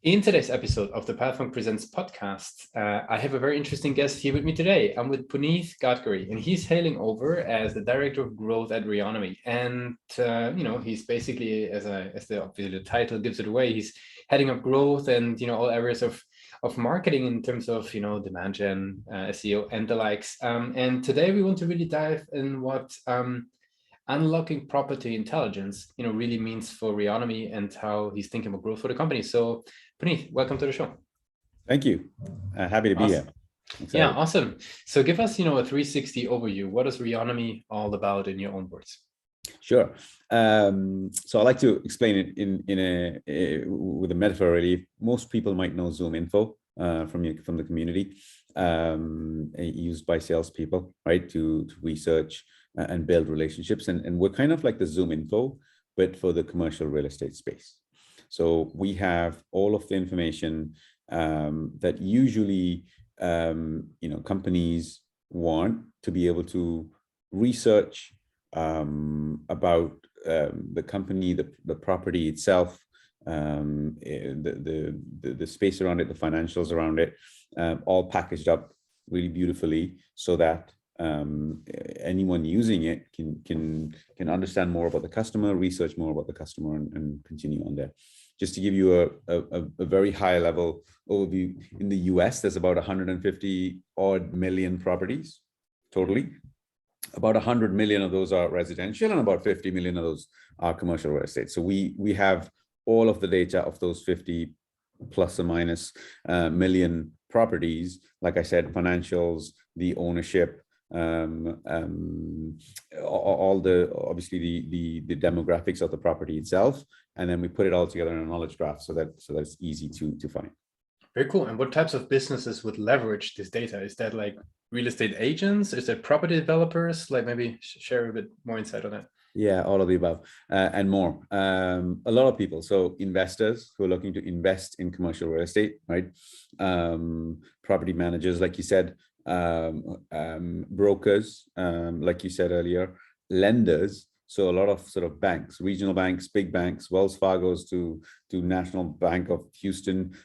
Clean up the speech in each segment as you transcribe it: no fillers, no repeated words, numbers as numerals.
In today's episode of the Pathfunk Presents podcast, I have a very interesting guest here with me today. I'm with Puneeth Ghodgeri, and he's hailing over as the Director of Growth at Reonomy. And, he's basically, as obviously the title gives it away, he's heading up growth and, all areas of marketing in terms of, demand gen, SEO, and the likes. And today we want to really dive in what unlocking property intelligence, really means for Reonomy and how he's thinking about growth for the company. So, Puneeth, welcome to the show. Thank you. Happy to be here. Yeah, awesome. So, give us, a 360 overview. What is Reonomy all about in your own words? Sure. So I like to explain it with a metaphor. Really, most people might know Zoom Info from the community, used by salespeople, right, to research and build relationships. And we're kind of like the Zoom Info, but for the commercial real estate space. So we have all of the information that usually, companies want to be able to research about the company, the property itself, the space around it, the financials around it, all packaged up really beautifully so that anyone using it can understand more about the customer, research more about the customer, and continue on there. Just to give you a very high level overview, in the US, there's about 150 odd million properties totally. About 100 million of those are residential and about 50 million of those are commercial real estate. So we have all of the data of those 50 plus or minus million properties. Like I said, financials, the ownership, all the obviously the demographics of the property itself, and then we put it all together in a knowledge graph so that's easy to find. Very cool. And what types of businesses would leverage this data? Is that like real estate agents? Is that property developers? Like maybe share a bit more insight on that. Yeah, all of the above and more. A lot of people, so investors who are looking to invest in commercial real estate, right? Property managers, like you said, brokers, like you said earlier, lenders. So a lot of sort of banks, regional banks, big banks, Wells Fargo's to National Bank of Houston,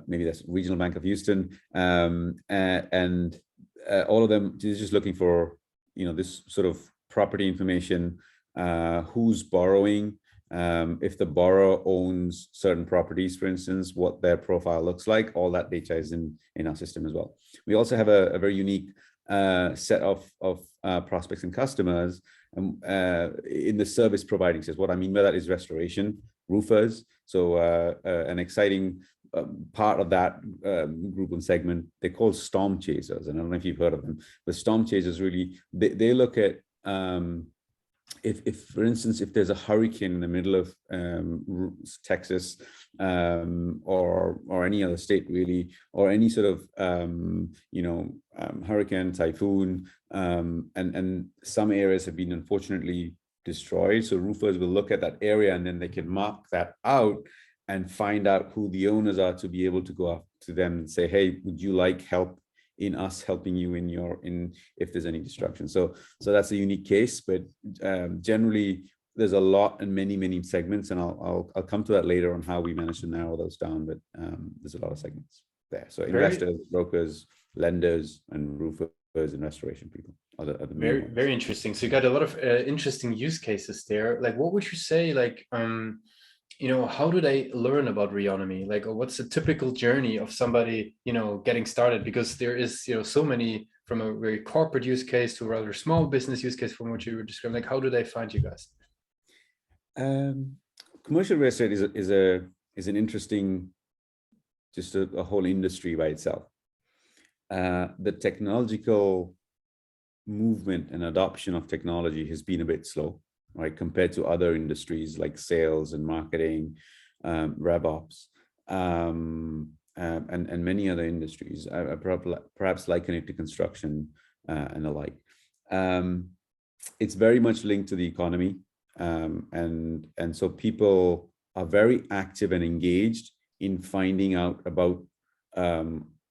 maybe that's Regional Bank of Houston, and all of them just looking for this sort of property information, who's borrowing, if the borrower owns certain properties, for instance, what their profile looks like. All that data is in our system as well. We also have a very unique set of prospects and customers in the service providing space. What I mean by that is restoration, roofers. So an exciting part of that group and segment, they're called storm chasers. And I don't know if you've heard of them, but storm chasers really, they look at if for instance, if there's a hurricane in the middle of Texas or any other state really, or any sort of hurricane, typhoon, and some areas have been unfortunately destroyed. So roofers will look at that area and then they can mark that out and find out who the owners are to be able to go up to them and say, hey, would you like help in us helping you in if there's any destruction. So that's a unique case, but generally there's a lot and many segments, and I'll come to that later on how we managed to narrow those down, but there's a lot of segments there. So investors, brokers, lenders, and roofers and restoration people are the very interesting. So you got a lot of interesting use cases there. Like, what would you say, like how do they learn about Reonomy? Like, or what's the typical journey of somebody, getting started? Because there is, so many, from a very corporate use case to a rather small business use case from what you were describing. Like, how do they find you guys? Commercial real estate is an interesting, just a whole industry by itself. The technological movement and adoption of technology has been a bit slow, right, compared to other industries like sales and marketing, RevOps, and many other industries. I perhaps liken it to construction and the like. It's very much linked to the economy, and so people are very active and engaged in finding out about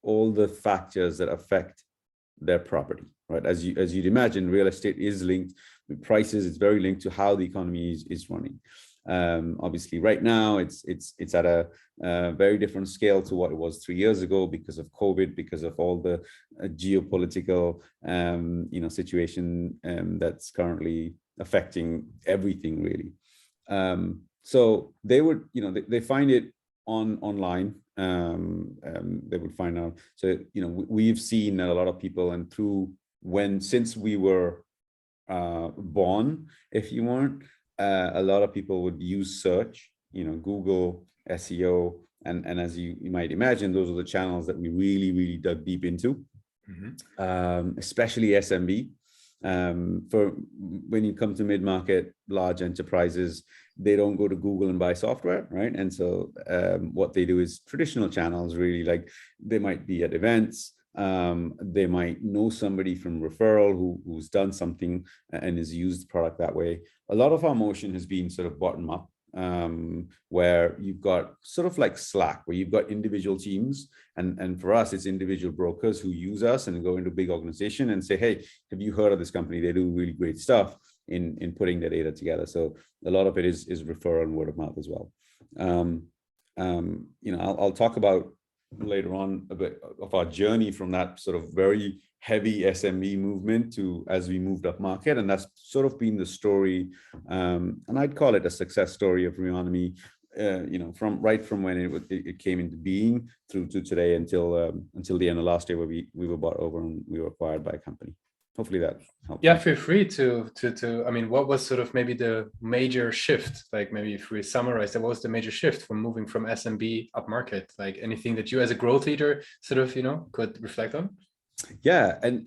all the factors that affect their property, right? As you'd imagine, real estate is linked with prices. It's very linked to how the economy is running. Obviously, right now it's at a very different scale to what it was 3 years ago because of COVID, because of all the geopolitical situation that's currently affecting everything really. So they would, they find it online. They would find out. So we've seen that a lot of people, and since we were born, if you want, a lot of people would use search, Google, SEO, and as you might imagine, those are the channels that we really dug deep into, especially SMB. For when you come to mid-market, large enterprises, they don't go to Google and buy software, right? And so what they do is traditional channels, really, like they might be at events, they might know somebody from referral who's done something and has used the product that way. A lot of our motion has been sort of bottom up, where you've got sort of like Slack, where you've got individual teams, and for us, it's individual brokers who use us and go into big organization and say, hey, have you heard of this company? They do really great stuff in putting the data together. So a lot of it is referral and word of mouth as well. I'll talk about later on a bit of our journey from that sort of very heavy SME movement to as we moved up market, and that's sort of been the story, and I'd call it a success story of Reonomy, from when it came into being through to today until the end of last year, where we were bought over and we were acquired by a company. Hopefully that helps. Yeah, feel free to I mean, what was sort of maybe the major shift? Like maybe if we summarize, what was the major shift from moving from SMB up market? Like anything that you as a growth leader sort of, could reflect on? Yeah, and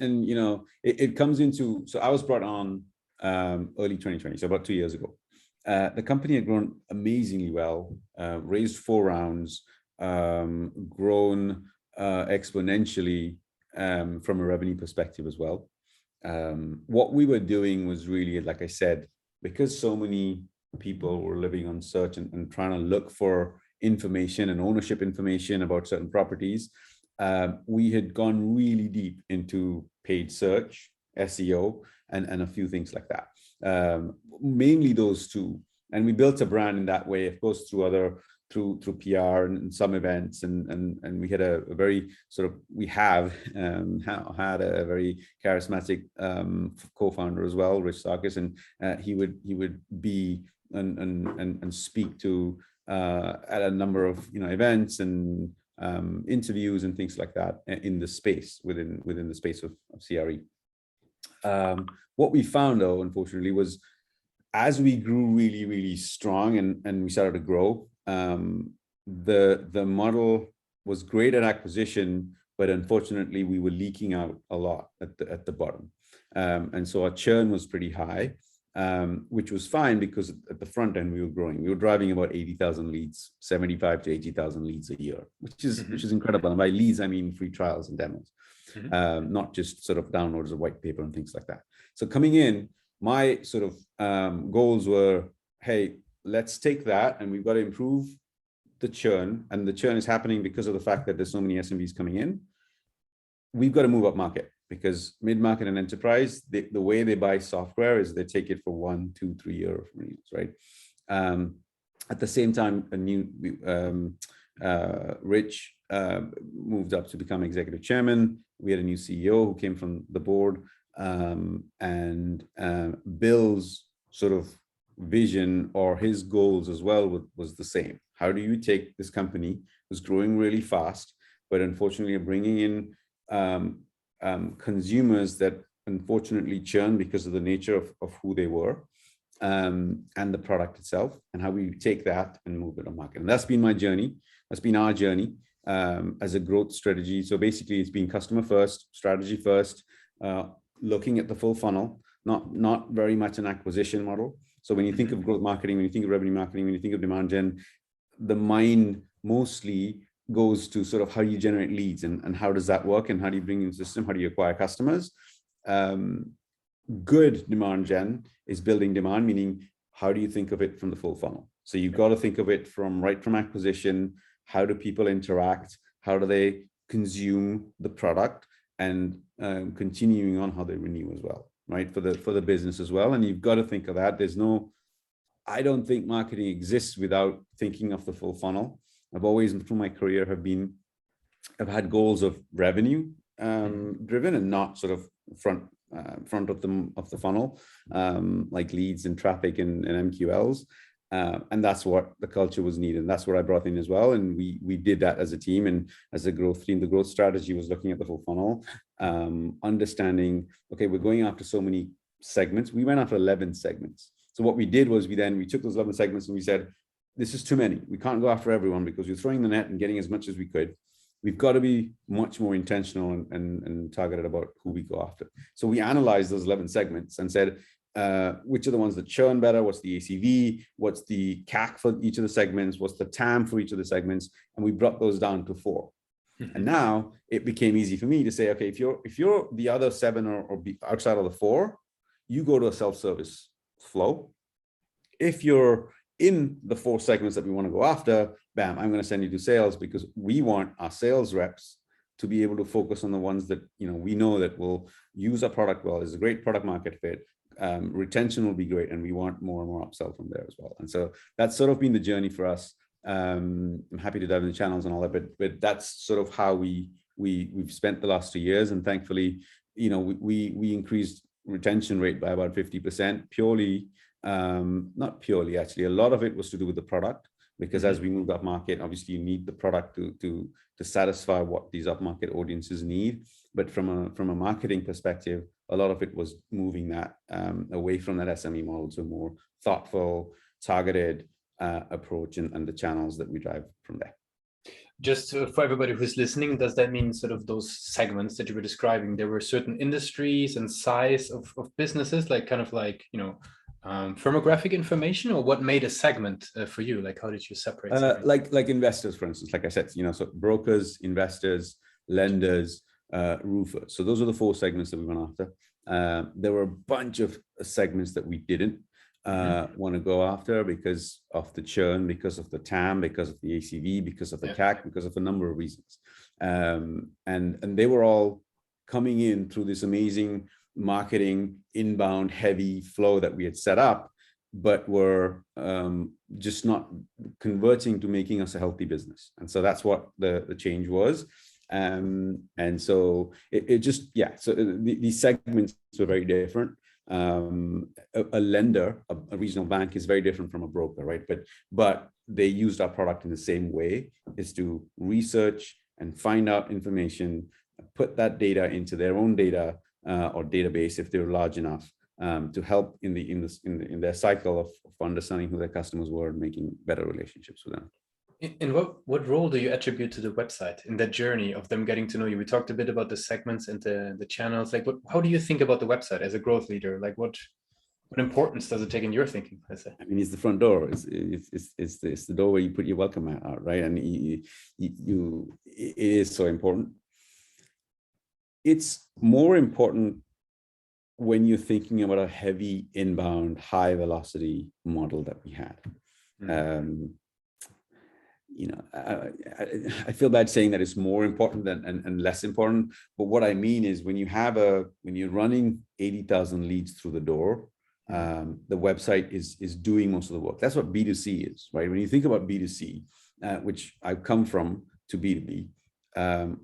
it comes into, so I was brought on early 2020, so about 2 years ago. The company had grown amazingly well, raised 4 rounds, grown exponentially from a revenue perspective as well. What we were doing was really, like I said, because so many people were living on search and trying to look for information and ownership information about certain properties, we had gone really deep into paid search, SEO, and a few things like that. Mainly those two. And we built a brand in that way, of course, through PR and some events, and we had a very sort of, we have had a very charismatic co-founder as well, Rich Sarkis, and he would be and speak to at a number of events and interviews and things like that in the space within the space of CRE. What we found, though, unfortunately, was as we grew really strong and we started to grow, the model was great at acquisition, but unfortunately we were leaking out a lot at the bottom, and so our churn was pretty high, which was fine because at the front end we were growing. We were driving about 80,000 leads, 75 to 80,000 leads a year, which is incredible. And by leads I mean free trials and demos, not just sort of downloads of white paper and things like that. So coming in, my sort of goals were, hey, let's take that and we've got to improve the churn, and the churn is happening because of the fact that there's so many SMBs coming in. We've got to move up market, because mid-market and enterprise, the way they buy software is they take it for 1, 2, 3 year renewals, right? At the same time, Rich moved up to become executive chairman. We had a new CEO who came from the board, and Bill's sort of vision, or his goals as well, was the same. How do you take this company who's growing really fast, but unfortunately are bringing in consumers that unfortunately churn because of the nature of who they were, and the product itself, and how we take that and move it on market. And that's been my journey. That's been our journey as a growth strategy. So basically it's been customer first, strategy first, looking at the full funnel, not very much an acquisition model. So when you think of growth marketing, when you think of revenue marketing, when you think of demand gen, the mind mostly goes to sort of how you generate leads and how does that work, and how do you bring in the system, how do you acquire customers. Good demand gen is building demand, meaning how do you think of it from the full funnel? So you've got to think of it from acquisition, how do people interact, how do they consume the product, and continuing on how they renew as well, right, for the business as well. And you've got to think of that. There's no I don't think marketing exists without thinking of the full funnel. I've always, through my career, I've had goals of revenue driven and not sort of front of the funnel, like leads and traffic and MQLs. And that's what the culture was needed. And that's what I brought in as well. And we did that as a team and as a growth team. The growth strategy was looking at the full funnel, understanding, okay, we're going after so many segments. We went after 11 segments. So what we did was we took those 11 segments and we said, this is too many. We can't go after everyone because you're throwing the net and getting as much as we could. We've got to be much more intentional and targeted about who we go after. So we analyzed those 11 segments and said, which are the ones that churn better? What's the ACV? What's the CAC for each of the segments? What's the TAM for each of the segments? And we brought those down to 4. And now it became easy for me to say, okay, if you're the other 7 or outside of the 4, you go to a self-service flow. If you're in the 4 segments that we want to go after, bam, I'm going to send you to sales, because we want our sales reps to be able to focus on the ones that, we know that will use our product well, is a great product market fit. Retention will be great, and we want more and more upsell from there as well. And so that's sort of been the journey for us. I'm happy to dive in the channels and all that, but that's sort of how we've spent the last 2 years. And thankfully, we increased retention rate by about 50%, purely, not purely actually, a lot of it was to do with the product, because as we moved up market, obviously you need the product to satisfy what these up market audiences need. But from a marketing perspective, a lot of it was moving that away from that SME model to a more thoughtful, targeted approach and the channels that we drive from there. Just for everybody who's listening, does that mean sort of those segments that you were describing, there were certain industries and size of businesses, like kind of like, firmographic information, or what made a segment for you? Like, how did you separate? Like investors, for instance, like I said, so brokers, investors, lenders, roofers. So those are the 4 segments that we went after. There were a bunch of segments that we didn't want to go after because of the churn, because of the TAM, because of the ACV, because of the CAC, because of a number of reasons. And they were all coming in through this amazing marketing inbound heavy flow that we had set up, but were just not converting to making us a healthy business. And so that's what the change was. And so it just, so these segments were very different. A lender, a regional bank, is very different from a broker, right? But they used our product in the same way, is to research and find out information, put that data into their own data or database if they're large enough, to help in their cycle of understanding who their customers were and making better relationships with them. And what role do you attribute to the website in that journey of them getting to know you? We talked a bit about the segments and the channels. Like, how do you think about the website as a growth leader? Like, what importance does it take in your thinking? I mean, it's the front door. It's the door where you put your welcome mat out, right? And it is so important. It's more important when you're thinking about a heavy inbound, high velocity model that we had. I feel bad saying that it's more important and less important, but what I mean is when you're running 80,000 leads through the door, the website is doing most of the work. That's what B2C is, right? When you think about B2C, which I've come from, to B2B,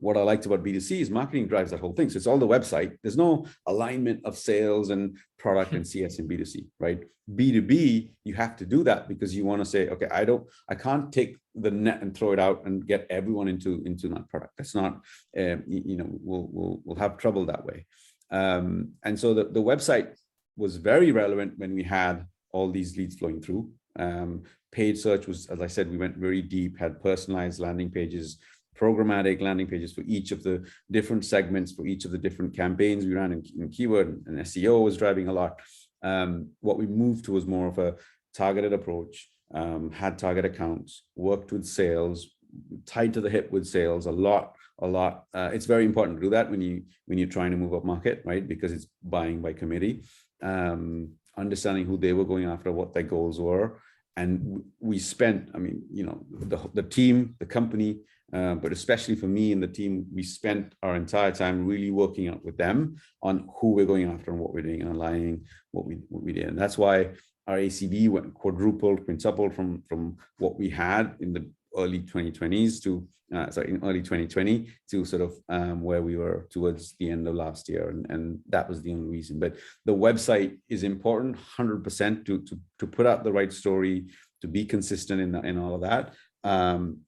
what I liked about B2C is marketing drives that whole thing. So it's all the website. There's no alignment of sales and product and CS in B2C, right? B2B, you have to do that because you want to say, okay, I can't take the net and throw it out and get everyone into that product. That's not, we'll have trouble that way. And so the website was very relevant when we had all these leads flowing through. Paid search was, as I said, we went very deep, had personalized landing pages, programmatic landing pages for each of the different segments, for each of the different campaigns we ran in keyword, and SEO was driving a lot. What we moved to was more of a targeted approach, had target accounts, worked with sales, tied to the hip with sales a lot. It's very important to do that when you're trying to move up market, right? Because it's buying by committee, understanding who they were going after, what their goals were. And we spent, the team, the company, but especially for me and the team, we spent our entire time really working out with them on who we're going after and what we're doing and aligning what we did. And that's why our ACV went quadrupled, quintupled from what we had in the early 2020s to in early 2020 to sort of where we were towards the end of last year, and that was the only reason. But the website is important, 100% to put out the right story, to be consistent in all of that.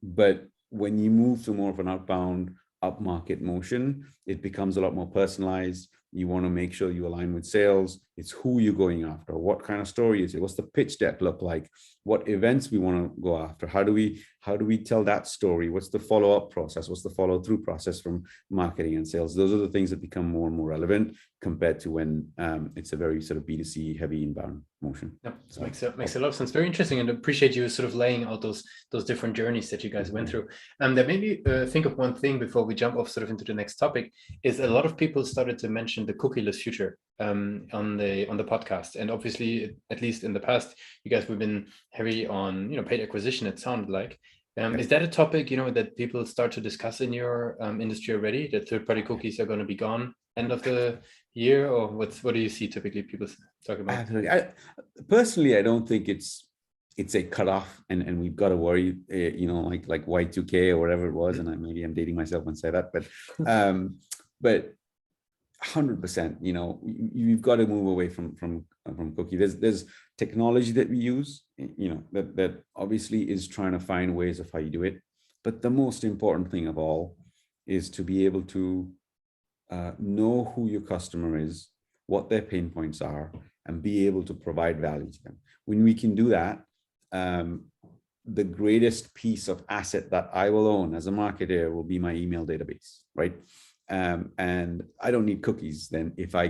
But when you move to more of an outbound, upmarket motion, it becomes a lot more personalized. You want to make sure you align with sales. It's who you're going after. What kind of story is it? What's the pitch deck look like? What events we want to go after? How do we tell that story? What's the follow-up process? What's the follow-through process from marketing and sales? Those are the things that become more and more relevant compared to when it's a very sort of B2C heavy inbound motion. Yeah, so makes a lot of sense. Very interesting, and appreciate you sort of laying out those different journeys that you guys went through. That made me think of one thing before we jump off sort of into the next topic. Is a lot of people started to mention the cookieless future on the podcast, and obviously, at least in the past, you guys have been heavy on paid acquisition. It sounded like. Is that a topic that people start to discuss in your industry already? That third-party cookies are going to be gone end of the year, or what do you see typically people talk about? Absolutely. Personally, I don't think it's a cutoff, and we've got to worry, like Y2K or whatever it was, and maybe I'm dating myself when I say that, but 100%, you've got to move away from cookie. There's technology that we use, that obviously is trying to find ways of how you do it, but the most important thing of all is to be able to know who your customer is, what their pain points are, and be able to provide value to them. When we can do that, the greatest piece of asset that I will own as a marketer will be my email database, right? And I don't need cookies then if I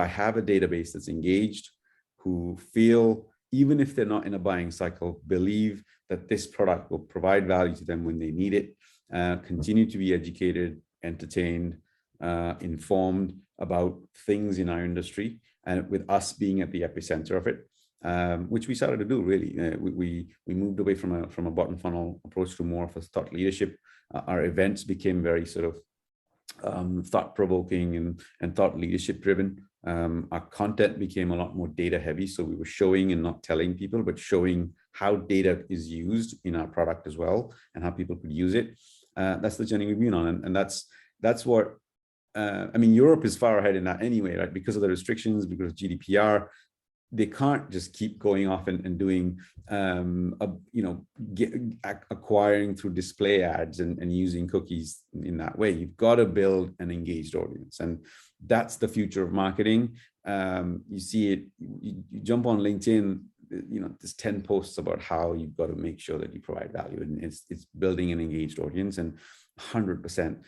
have a database that's engaged, who feel, even if they're not in a buying cycle, believe that this product will provide value to them when they need it, continue to be educated, entertained, informed about things in our industry, and with us being at the epicenter of it, which we started to do really. We moved away from a bottom funnel approach to more of a thought leadership. Our events became very sort of thought-provoking and thought leadership driven. Our content became a lot more data heavy, so we were showing and not telling people, but showing how data is used in our product as well, and how people could use it. That's the journey we've been on, and that's what I mean. Europe is far ahead in that anyway, right? Because of the restrictions, because of GDPR, they can't just keep going off and doing, acquiring through display ads and using cookies in that way. You've got to build an engaged audience, and that's the future of marketing. You see it, you jump on LinkedIn, there's 10 posts about how you've got to make sure that you provide value, and it's building an engaged audience, and 100%.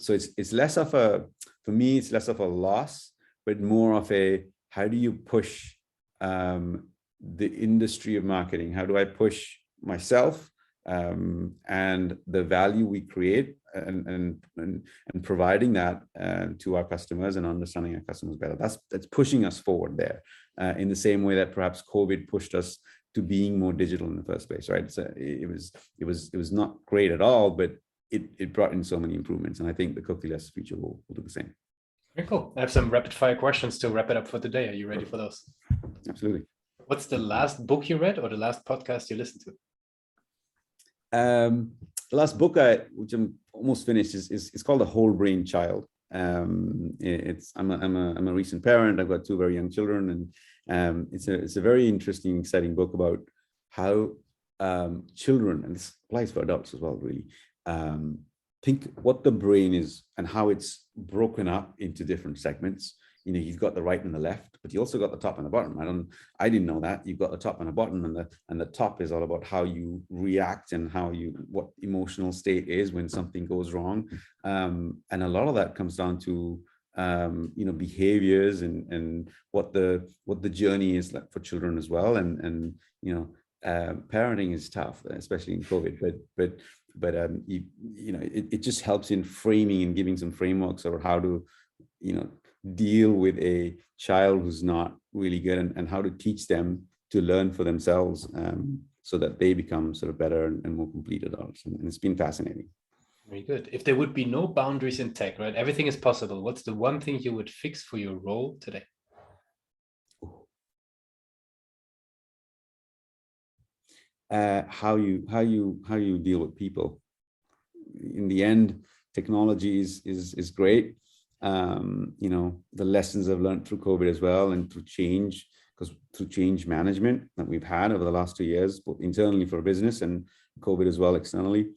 So it's less of for me, it's less of a loss, but more of a, how do you push the industry of marketing? How do I push myself and the value we create, and providing that to our customers and understanding our customers better? That's pushing us forward there, in the same way that perhaps COVID pushed us to being more digital in the first place, right? So it was not great at all, but it brought in so many improvements, and I think the cookieless future will do the same. Very cool. I have some rapid fire questions to wrap it up for today. Are you ready for those? Absolutely. What's the last book you read or the last podcast you listened to? The last book which I'm almost finished is called The Whole Brain Child. I'm a recent parent. I've got 2 very young children, and it's a very interesting, exciting book about how children, and this applies for adults as well, really, think what the brain is and how it's broken up into different segments. You've got the right and the left, but you also got the top and the bottom. I didn't know that. You've got the top and the bottom, and the top is all about how you react and what emotional state is when something goes wrong. And a lot of that comes down to behaviors and what the journey is like for children as well. And parenting is tough, especially in COVID, but it just helps in framing and giving some frameworks of how to deal with a child who's not really good, and how to teach them to learn for themselves, so that they become sort of better and more complete adults. And it's been fascinating. Very good. If there would be no boundaries in tech, right, everything is possible, what's the one thing you would fix for your role today? how you deal with people. In the end, technology is great. You know, the lessons I've learned through COVID as well, and through change, because through change management that we've had over the last 2 years, both internally for business and COVID as well externally.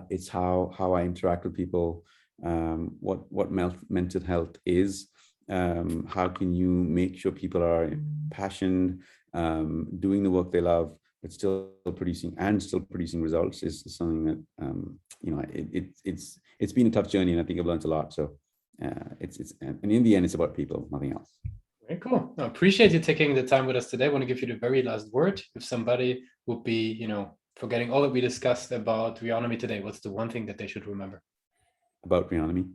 It's how I interact with people, what mental health is, how can you make sure people are passionate, doing the work they love, but still producing results is something that you know, it's been a tough journey, and I think I've learned a lot. So and in the end, it's about people, nothing else. Very cool. I appreciate you taking the time with us today. I want to give you the very last word. If somebody would be, you know, forgetting all that we discussed about Reonomy today, what's the one thing that they should remember about Reonomy?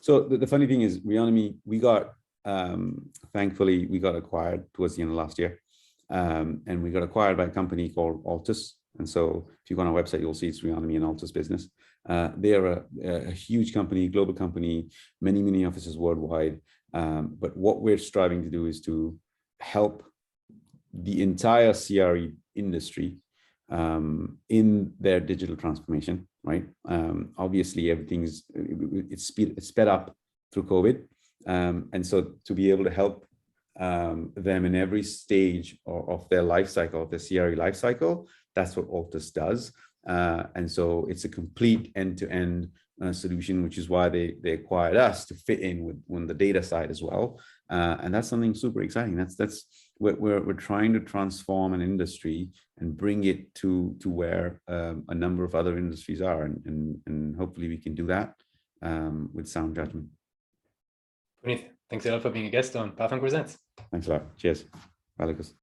So the funny thing is, Reonomy, we got thankfully we got acquired towards the end of last year, and we got acquired by a company called Altus. And so if you go on our website, you'll see it's Reonomy and Altus business. They are a huge company, global company, many offices worldwide. But what we're striving to do is to help the entire CRE industry in their digital transformation, right? Obviously, everything's it's sped up through COVID, and so to be able to help them in every stage of their life cycle, of the CRE life cycle, that's what Altus does. And so it's a complete end-to-end solution, which is why they acquired us, to fit in with the data side as well. And that's something super exciting. That's we're trying to transform an industry and bring it to where a number of other industries are, and hopefully we can do that with sound judgment. Puneeth, thanks a lot for being a guest on Pathfinder Presents. Thanks a lot. Cheers. Bye, Lucas.